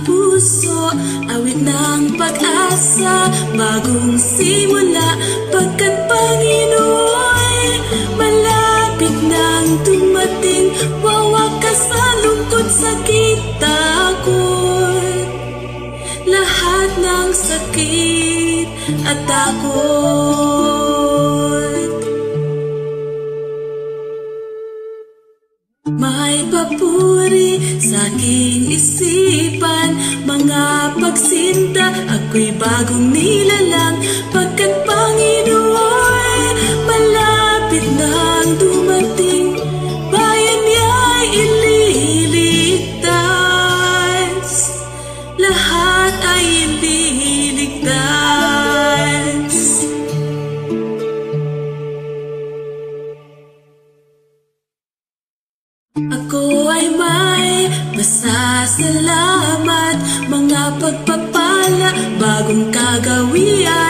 puso, awit ng pag-asa, bagong simula, pagkat Panginoon malapit nang dumating, wawakas sa lungkot, sakit, takot, lahat ng sakit at takot. May papuri sa aking isipan, mga pagsinta, ako'y bagong nilalang, pagkat Panginoon malapit nang dumating, bayan niya'y ililigtas, lahat ay ililigtas. Ako ay may pasasalamat, mga pagpapala, bagong kagawian.